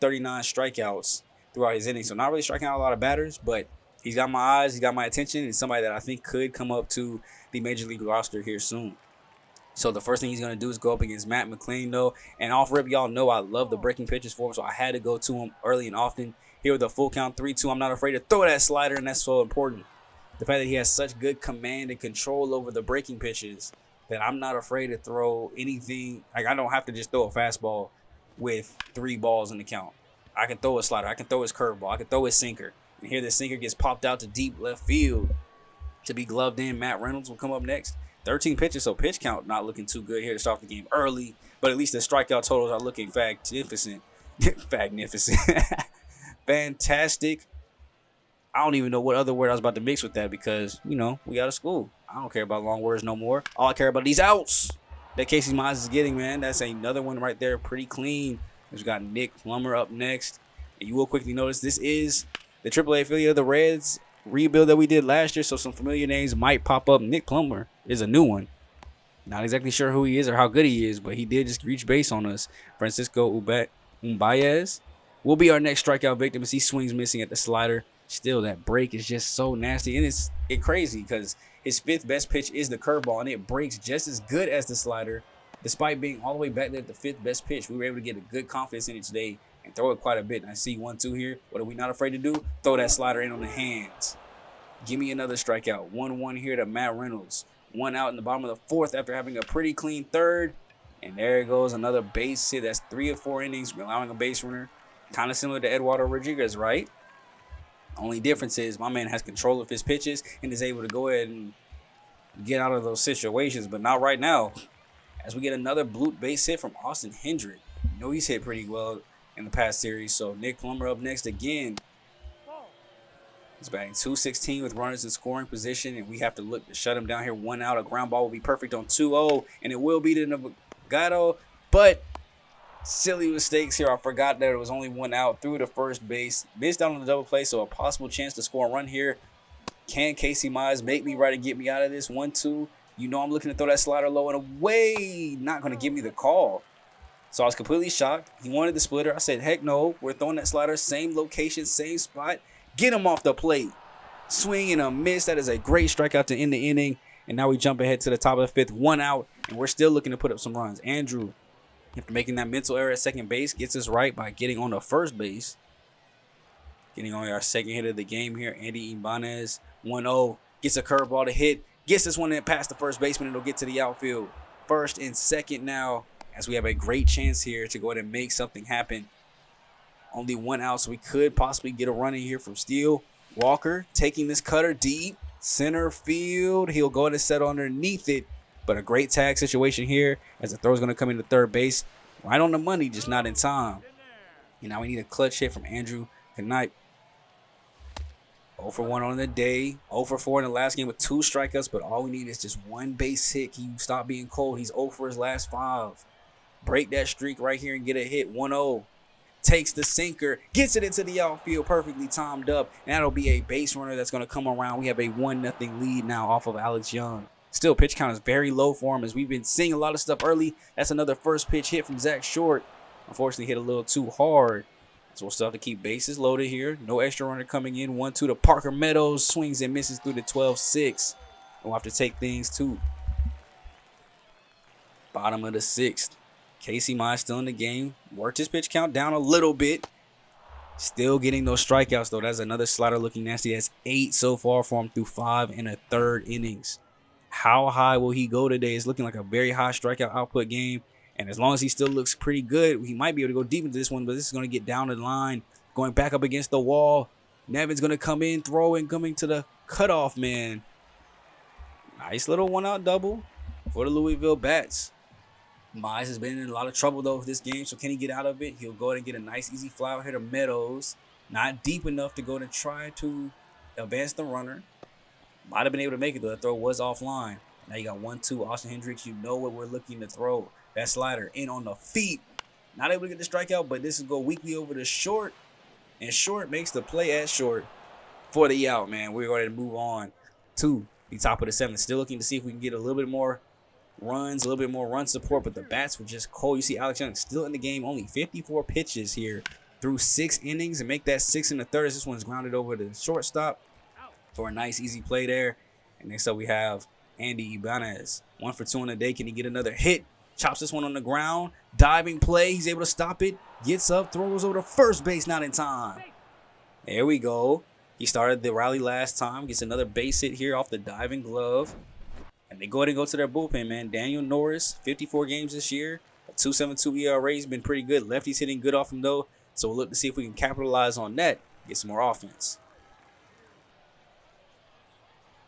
39 strikeouts throughout his innings. So not really striking out a lot of batters, but he's got my eyes, he's got my attention, and somebody that I think could come up to the major league roster here soon. So the first thing he's going to do is go up against Matt McLean, though. And off rip, y'all know I love the breaking pitches for him, so I had to go to him early and often. Here with a full count 3-2, I'm not afraid to throw that slider, and that's so important. The fact that he has such good command and control over the breaking pitches that I'm not afraid to throw anything. Like, I don't have to just throw a fastball with 3 balls in the count. I can throw a slider. I can throw his curveball. I can throw his sinker. And here the sinker gets popped out to deep left field to be gloved in. Matt Reynolds will come up next. 13 pitches, so pitch count not looking too good here to start the game early. But at least the strikeout totals are looking magnificent. Fantastic. I don't even know what other word I was about to mix with that because, we got a school. I don't care about long words no more. All I care about are these outs that Casey Mize is getting, man. That's another one right there, pretty clean. We've got Nick Plummer up next. And you will quickly notice this is the AAA affiliate of the Reds rebuild that we did last year, so some familiar names might pop up. Nick Plummer is a new one. Not exactly sure who he is or how good he is, but he did just reach base on us. Francisco Umbayez will be our next strikeout victim as he swings missing at the slider. Still, that break is just so nasty, and it's crazy because his 5th best pitch is the curveball, and it breaks just as good as the slider, despite being all the way back there at the 5th best pitch. We were able to get a good confidence in it today and throw it quite a bit. And I see 1-2 here. What are we not afraid to do? Throw that slider in on the hands. Give me another strikeout. 1-1 here to Matt Reynolds. 1 out in the bottom of the 4th after having a pretty clean 3rd. And there goes another base hit. That's 3 of 4 innings, allowing a base runner. Kind of similar to Eduardo Rodriguez, right? Only difference is my man has control of his pitches and is able to go ahead and get out of those situations, but not right now. As we get another bloop base hit from Austin Hendrick. He's hit pretty well in the past series. So Nick Plummer up next again. He's batting .216 with runners in scoring position, and we have to look to shut him down here. 1 out, a ground ball will be perfect on 2-0, and it will be to Navigado, but silly mistakes here. I forgot that it was only 1 out through the first base. Missed out on the double play, so a possible chance to score a run here. Can Casey Mize make me right and get me out of this? 1-2. I'm looking to throw that slider low and away. Not going to give me the call. So I was completely shocked. He wanted the splitter. I said, heck no. We're throwing that slider. Same location, same spot. Get him off the plate. Swing and a miss. That is a great strikeout to end the inning. And now we jump ahead to the top of the 5th. 1 out. And we're still looking to put up some runs. Andrew, after making that mental error at second base, gets us right by getting on the first base. Getting on our second hit of the game here. Andy Ibanez. 1-0. Gets a curveball to hit. Gets this one in past the first baseman. It'll get to the outfield. First and second now, as we have a great chance here to go ahead and make something happen. Only 1 out, so we could possibly get a run in here from Steele. Walker taking this cutter deep. Center field. He'll go ahead and settle underneath it. But a great tag situation here as the throw is going to come into third base. Right on the money, just not in time. And now we need a clutch hit from Andrew Knight. 0 for 1 on the day. 0 for 4 in the last game with 2 strikeouts, but all we need is just 1 base hit. Can you stop being cold? He's 0 for his last 5. Break that streak right here and get a hit. 1-0. Takes the sinker, gets it into the outfield, perfectly timed up, and that'll be a base runner that's going to come around. We have a 1-0 lead now off of Alex Young. Still, pitch count is very low for him as we've been seeing a lot of stuff early. That's another first pitch hit from Zach Short. Unfortunately, hit a little too hard. So we'll still have to keep bases loaded here. No extra runner coming in. 1-2 to Parker Meadows. Swings and misses through the 12-6. We'll have to take things to bottom of the 6th. Casey Mize still in the game. Worked his pitch count down a little bit. Still getting those strikeouts, though. That's another slider looking nasty. That's 8 so far for him through 5 and a third innings. How high will he go today? It's looking like a very high strikeout output game. And as long as he still looks pretty good, he might be able to go deep into this one. But this is going to get down the line. Going back up against the wall. Nevin's going to come in, throwing, coming to the cutoff man. Nice little 1-out double for the Louisville Bats. Mize has been in a lot of trouble, though, this game, so can he get out of it? He'll go ahead and get a nice, easy fly out here to Meadows. Not deep enough to go and try to advance the runner. Might have been able to make it, though. The throw was offline. Now you got 1-2. Austin Hendricks, you know what we're looking to throw. That slider in on the feet. Not able to get the strikeout, but this is go weakly over to short. And short makes the play at short for the out, man. We're going to move on to the top of the 7th. Still looking to see if we can get a little bit more runs, a little bit more run support, but the bats were just cold. You see Alex Young still in the game, only 54 pitches here through 6 innings, and make that 6 1/3. This one's grounded over the shortstop for a nice easy play there. And next up we have Andy Ibanez. 1 for 2 on the day. Can he get another hit? Chops this one on the ground. Diving play. He's able to stop it. Gets up, throws over to first base, not in time. There we go. He started the rally last time. Gets another base hit here off the diving glove. And they go ahead and go to their bullpen, man. Daniel Norris, 54 games this year. A 2.72 ERA. He's been pretty good. Lefty's hitting good off him, though. So we'll look to see if we can capitalize on that. Get some more offense.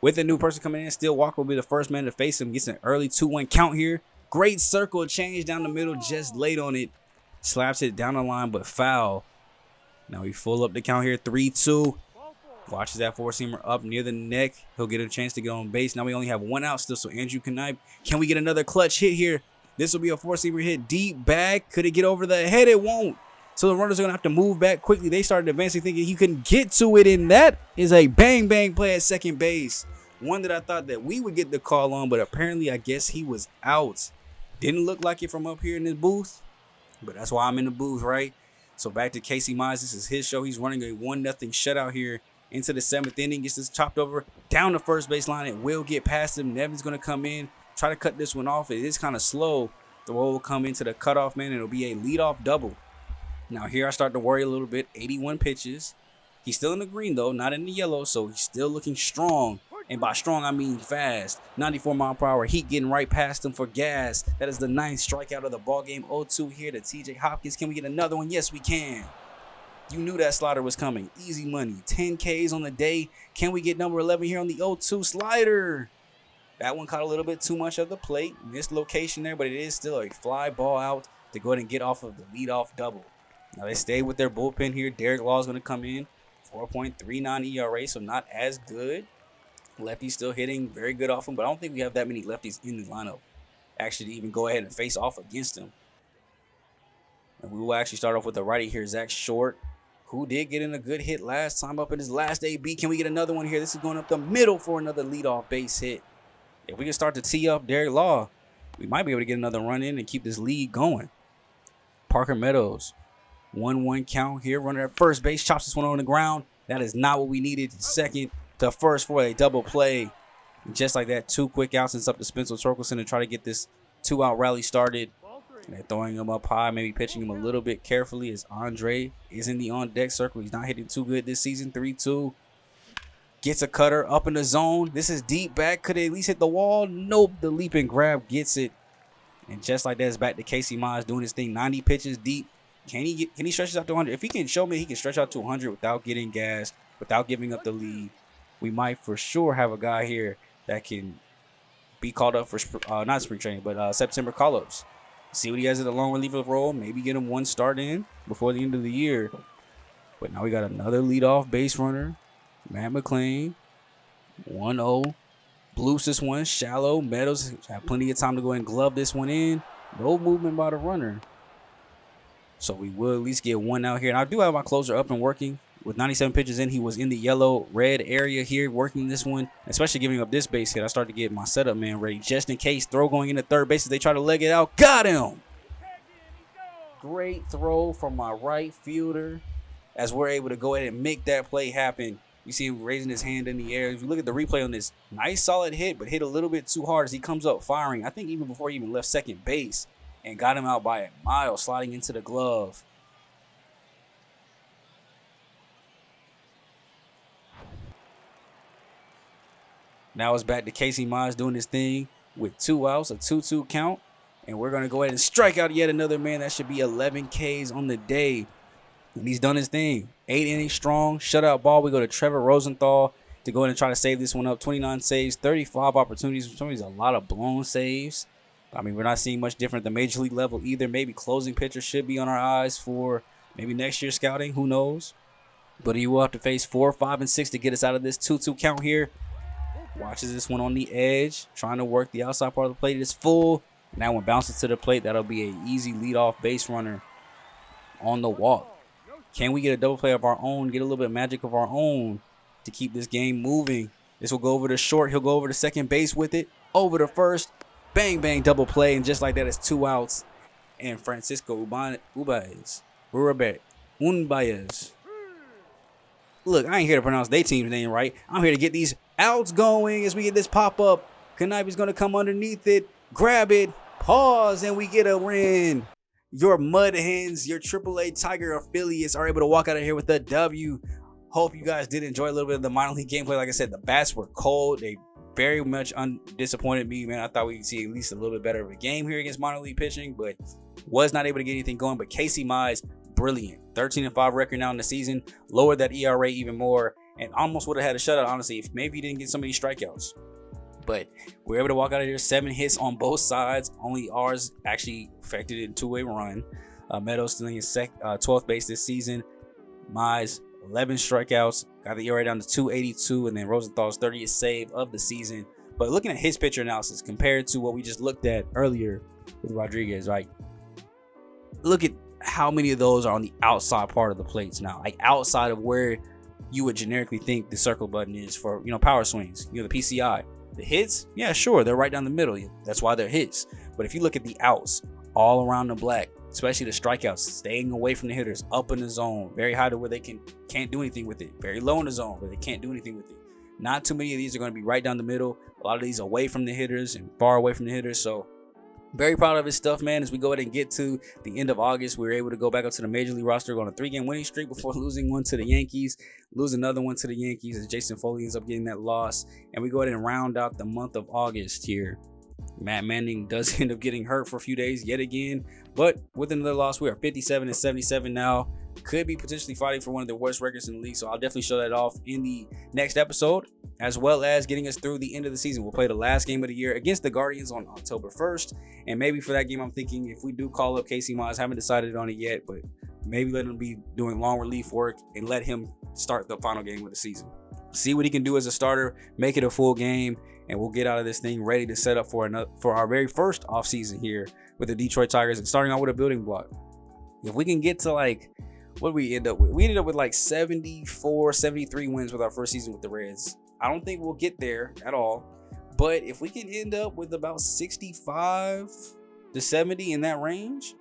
With a new person coming in, Steele Walker will be the first man to face him. Gets an early 2-1 count here. Great circle change down the middle, just late on it. Slaps it down the line, but foul. Now we full up the count here, 3-2. Watches that 4-seamer up near the neck. He'll get a chance to get on base. Now we only have 1 out still, so Andrew Knipe. Can we get another clutch hit here? This will be a 4-seamer hit deep back. Could it get over the head? It won't. So the runners are going to have to move back quickly. They started advancing thinking he couldn't get to it, and that is a bang-bang play at second base. One that I thought that we would get the call on, but apparently I guess he was out. Didn't look like it from up here in this booth, but that's why I'm in the booth, right? So back to Casey Mize. This is his show. He's running a 1-0 shutout here into the 7th inning. Gets this chopped over down the first baseline. It will get past him. Nevin's going to come in, try to cut this one off. It is kind of slow. The roll will come into the cutoff, man. It'll be a leadoff double. Now here I start to worry a little bit. 81 pitches. He's still in the green, though, not in the yellow, so he's still looking strong. And by strong, I mean fast. 94-mile-per-hour heat getting right past him for gas. That is the 9th strikeout of the ballgame. 0-2 here to TJ Hopkins. Can we get another one? Yes, we can. You knew that slider was coming. Easy money. 10 Ks on the day. Can we get number 11 here on the 0-2 slider? That one caught a little bit too much of the plate. Missed location there, but it is still a fly ball out to go ahead and get off of the leadoff double. Now they stay with their bullpen here. Derek Law is going to come in. 4.39 ERA, so not as good. Lefty's still hitting very good off him, but I don't think we have that many lefties in the lineup actually to even go ahead and face off against him. And we will actually start off with the righty here, Zach Short, who did get in a good hit last time up in his last AB. Can we get another one here? This is going up the middle for another leadoff base hit. If we can start to tee up Derek Law, we might be able to get another run in and keep this lead going. Parker Meadows, 1-1 count here. Runner at first base, chops this one on the ground. That is not what we needed. Second to first for a double play. Just like that, 2 quick outs and up to Spencer Torkelson to try to get this 2-out rally started. And they're throwing him up high, maybe pitching him a little bit carefully as Andre is in the on-deck circle. He's not hitting too good this season. 3-2. Gets a cutter up in the zone. This is deep back. Could it at least hit the wall? Nope. The leap and grab gets it. And just like that, it's back to Casey Mize doing his thing. 90 pitches deep. Can he stretch this out to 100? If he can show me he can stretch out to 100 without getting gas, without giving up the lead, we might for sure have a guy here that can be called up for not spring training, but September call-ups. See what he has in the long reliever role. Maybe get him 1 start in before the end of the year. But now we got another leadoff base runner, Matt McClain. 1-0. Blues this one shallow. Meadows have plenty of time to go and glove this one in. No movement by the runner. So we will at least get 1 out here. And I do have my closer up and working. With 97 pitches in, he was in the yellow-red area here working this one, especially giving up this base hit. I started to get my setup man ready just in case. Throw going into third base as they try to leg it out. Got him! Great throw from my right fielder as we're able to go ahead and make that play happen. You see him raising his hand in the air. If you look at the replay on this, nice solid hit, but hit a little bit too hard as he comes up firing. I think even before he even left second base and got him out by a mile, sliding into the glove. Now it's back to Casey Mize doing his thing with 2 outs, a 2-2 count. And we're going to go ahead and strike out yet another man. That should be 11 Ks on the day. And he's done his thing. 8 innings strong, shutout ball. We go to Trevor Rosenthal to go ahead and try to save this one up. 29 saves, 35 opportunities. Some of these a lot of blown saves. I mean, we're not seeing much different at the major league level either. Maybe closing pitcher should be on our eyes for maybe next year's scouting. Who knows? But he will have to face 4, 5, and 6 to get us out of this 2-2 count here. Watches this one on the edge, trying to work the outside part of the plate. It's full, and that one bounces to the plate. That'll be an easy leadoff base runner on the walk. Can we get a double play of our own, get a little bit of magic of our own to keep this game moving? This will go over to short. He'll go over to second base with it. Over to first. Bang, bang, double play. And just like that, it's 2 outs. And Francisco Ubaez. Look, I ain't here to pronounce their team's name right. I'm here to get these outs going as we get this pop-up. Knipe's going to come underneath it. Grab it. Pause. And we get a win. Your Mud Hens, your AAA Tiger affiliates are able to walk out of here with a W. Hope you guys did enjoy a little bit of the minor league gameplay. Like I said, the bats were cold. They very much disappointed me, man. I thought we'd see at least a little bit better of a game here against minor league pitching, but was not able to get anything going. But Casey Mize, brilliant. 13-5 record now in the season. Lowered that ERA even more and almost would have had a shutout, honestly, if maybe he didn't get so many strikeouts. But we were able to walk out of here. 7 hits on both sides. Only ours actually affected in 2-way run. Meadows still in his 12th base this season. Mize, 11 strikeouts. Got the ERA down to 2.82. And then Rosenthal's 30th save of the season. But looking at his pitcher analysis compared to what we just looked at earlier with Rodriguez, right? Look at how many of those are on the outside part of the plates now. Like outside of where you would generically think the circle button is for, power swings. The PCI. The hits, yeah, sure, they're right down the middle. That's why they're hits. But if you look at the outs, all around the black, especially the strikeouts, staying away from the hitters, up in the zone, very high to where they can't do anything with it, very low in the zone where they can't do anything with it. Not too many of these are going to be right down the middle. A lot of these away from the hitters and far away from the hitters. So very proud of his stuff, man. As we go ahead and get to the end of August, we were able to go back up to the Major League roster, go on a 3-game winning streak before losing one to the Yankees, lose another one to the Yankees as Jason Foley ends up getting that loss. And we go ahead and round out the month of August here. Matt Manning does end up getting hurt for a few days yet again, but with another loss, we are 57-77 now. Could be potentially fighting for one of the worst records in the league, so I'll definitely show that off in the next episode, as well as getting us through the end of the season. We'll play the last game of the year against the Guardians on October 1st, and maybe for that game, I'm thinking if we do call up Casey Mize, haven't decided on it yet, but maybe let him be doing long relief work and let him start the final game of the season. See what he can do as a starter, make it a full game, and we'll get out of this thing ready to set up for our very first offseason here with the Detroit Tigers, and starting out with a building block. If we can get to what did we end up with? We ended up with 74, 73 wins with our first season with the Reds. I don't think we'll get there at all. But if we can end up with about 65 to 70 in that range,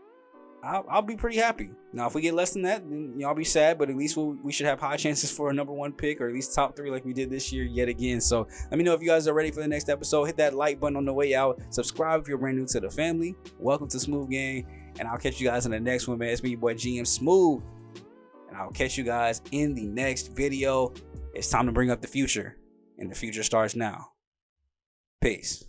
I'll be pretty happy. Now, if we get less than that, then I'll be sad. But at least we should have high chances for a number 1 pick, or at least top 3 like we did this year yet again. So let me know if you guys are ready for the next episode. Hit that like button on the way out. Subscribe if you're brand new to the family. Welcome to Smooth Game. And I'll catch you guys in the next one, man. It's me, your boy GM Smooth. And I'll catch you guys in the next video. It's time to bring up the future. And the future starts now. Peace.